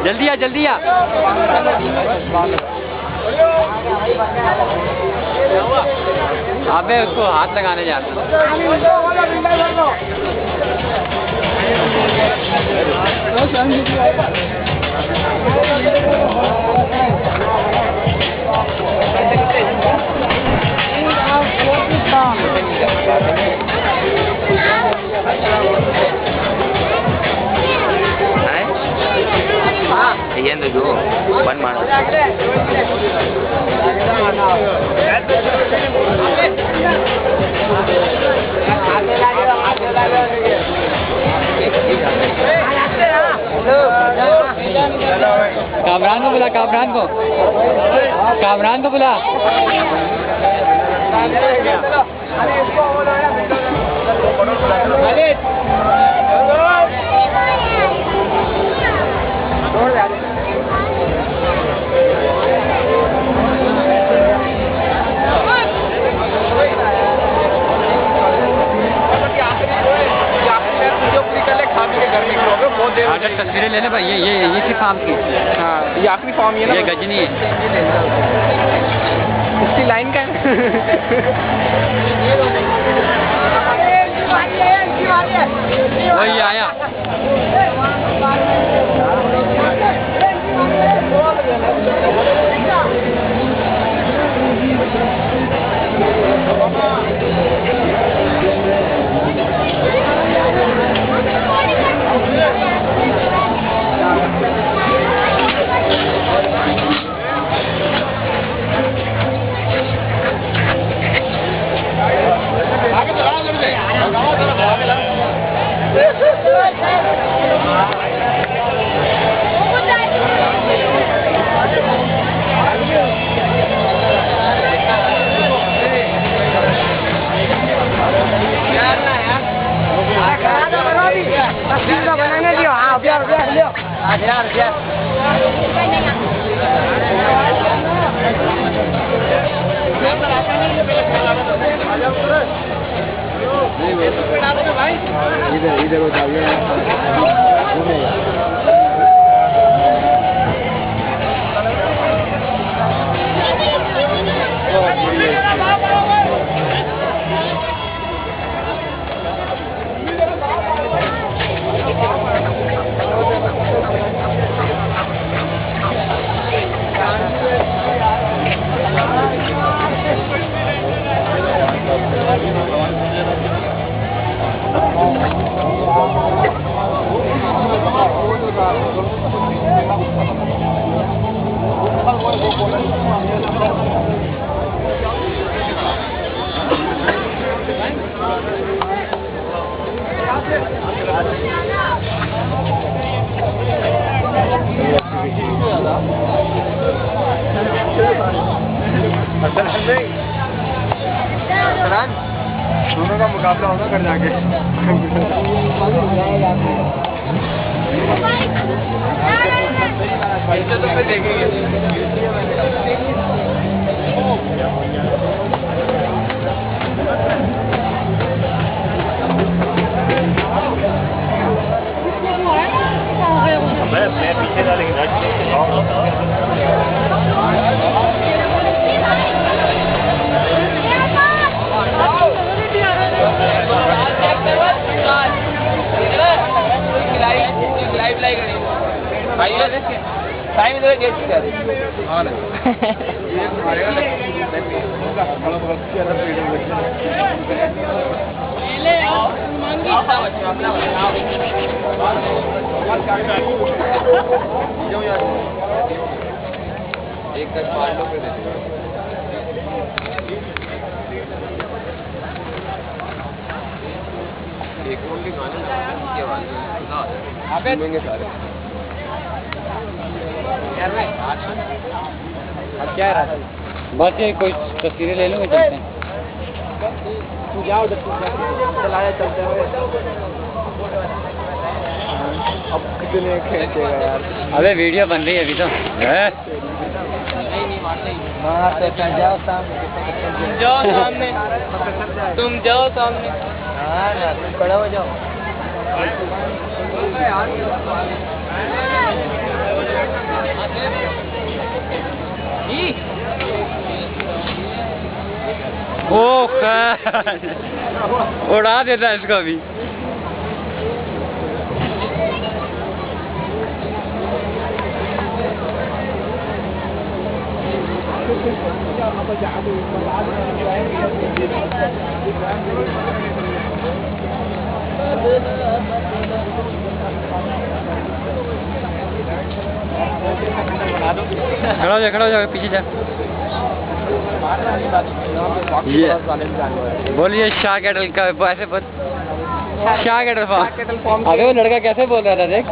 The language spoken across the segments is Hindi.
जल्दी आ जल्दी आ। अबे उसको हाथ लगाने जाता जो बंद मार कामरान को बुला, कामरान को बुला। तस्वीरें ले ले भाई। ये की फार्म की। हाँ, ये आखिरी फॉर्म ये ना, ये गजनी है। इसकी लाइन का है। वही आया। बनाने दियो। हाँ, प्यार लियो। इधर हो जाइए। दोनों का मुकाबला होगा कर जाके। तो फिर देखेंगे। मैं पीछे डालेंगे। एक तक मार लो फिर एक के गाने के बाद घूमेंगे सारे। क्या रहा बस ये कोई तस्वीरें ले लूँगा, चलते हैं। तू जाओ, जब चलाया चलते हुए। अब कितने खींचेगा यार। अबे वीडियो बन रही है अभी तो। जाओ सामने, तुम जाओ सामने। हाँ तुम खड़ा हो जाओ। ओ उड़ा देता है इसको भी। खड़ा हो जा पीछे जा। ये बोलिए शाह कैटल का ऐसे शाह कैटल फॉर्म। अबे वो लड़का कैसे बोल रहा था देख।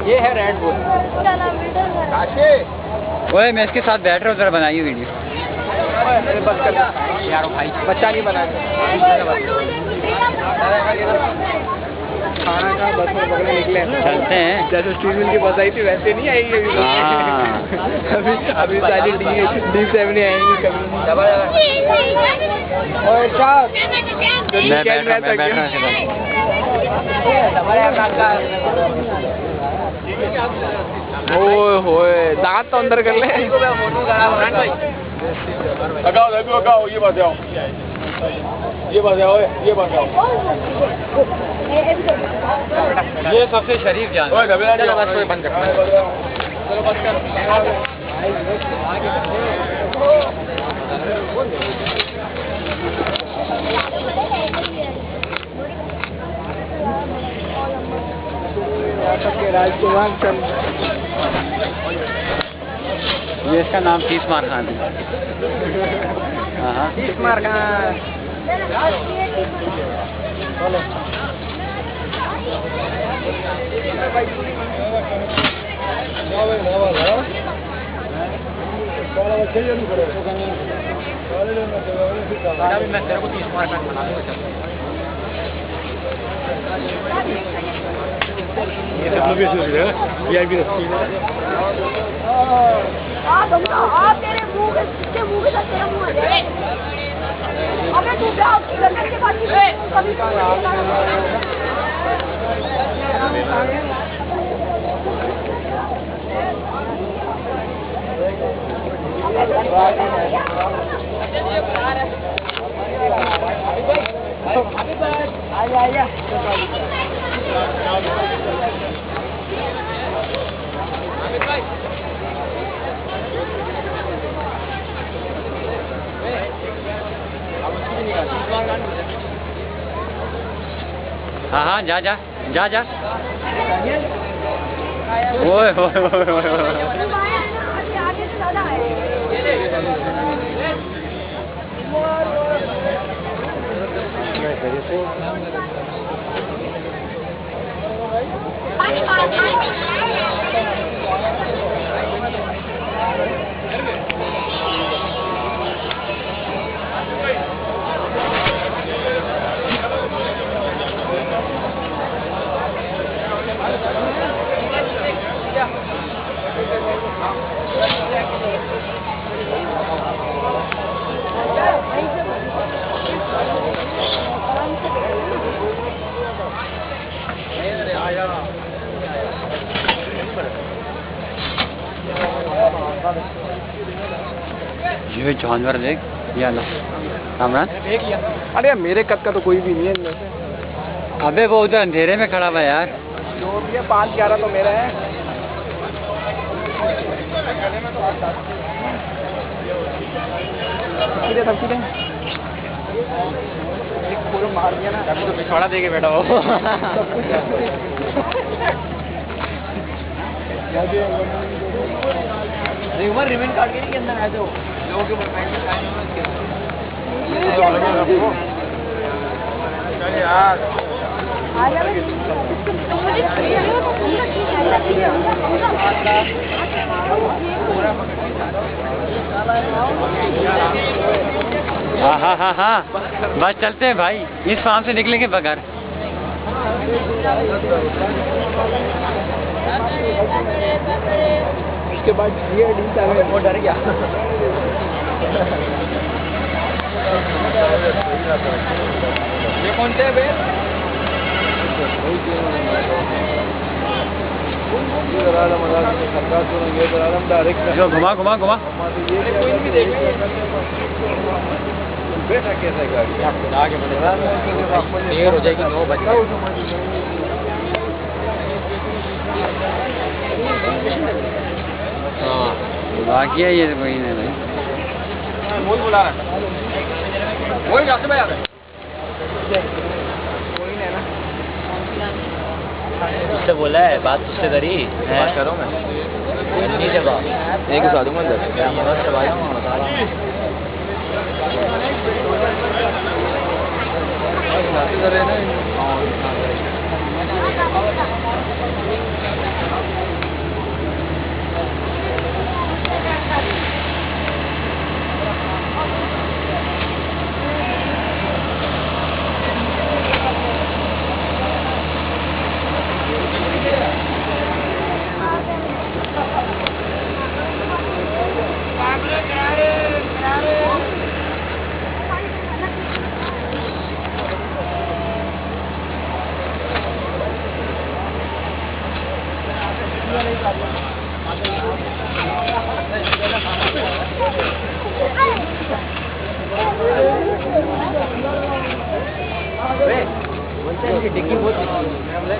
ये है रेड बुल। ओए मैं इसके साथ बैठ रहा हूँ, जरा बनाई वीडियो। यार भाई बच्चा नहीं बना खाना का बस में पकड़े निकले चलते हैं। जैसे स्टील मिल की बस आई थी वैसे नहीं आएगी अभी। अभी सारी D7 आएंगी कभी। और साहब ओए होए दांत तो अंदर कर ले। लगाओ ये बात आओ, ये बात आओ। ये सबसे शरीफ जानवर। चलो बस कोई बंद कर। चलो बस कर। राजकुमार चंद, ये इसका नाम तीसमार खान है। हाँ तीसमार खान। मैं तेरे को तीसमार खान बना दूंगा। ये सब लोग है ये भी रखती है। तेरे मुंह के साथ तेरा मुंह है। अबे तू क्या करने के बाद कभी आया हाँ जा जा जा जा। ओए आगे से ज्यादा है। ये जानवर देख, ये लो कामरान। अरे मेरे कद का तो कोई भी नहीं है इनमें से। अबे वो उधर अंधेरे में खड़ा हुआ यार। जो भी है 5-11 तो मेरा है। सीधे एक पूरा मार दिया ना, अभी तो पिछवाड़ा देके बैठा हो। रिवर रिबन काट के नहीं के अंदर आए थे वो लोगों के ऊपर पैंट यार पूरा हाँ हाँ हाँ हाँ, बस चलते हैं भाई, इस फार्म से निकलेंगे बगैर। उसके बाद ये वो डर गया। ये कौन से है? जो घुमा घुमा घुमा आगे देर हो जाएगी 9 बजे। हाँ बाकी है ये तो कोई नहीं भाई। बोल बुला रहा वही जाते भाई कोई नहीं ना उससे बोला है, बात उससे करी बात करो मैं नहीं जवाब एक बता दूंगा अंदर डिक्की बहुत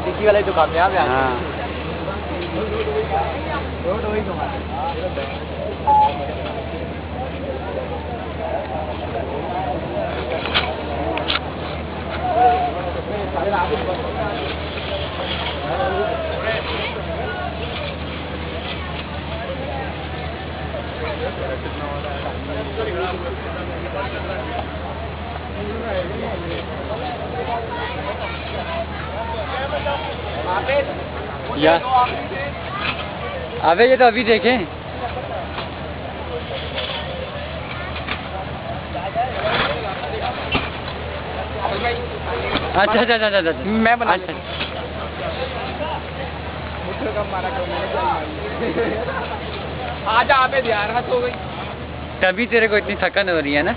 डिक्की वाला जो कामयाब है। हाँ या अबे ये तो अभी देखें। अच्छा अच्छा अच्छा अच्छा मैं बना अच्छा आजा आबे यार, हद हो गई। तभी तेरे को इतनी थकन हो रही है ना।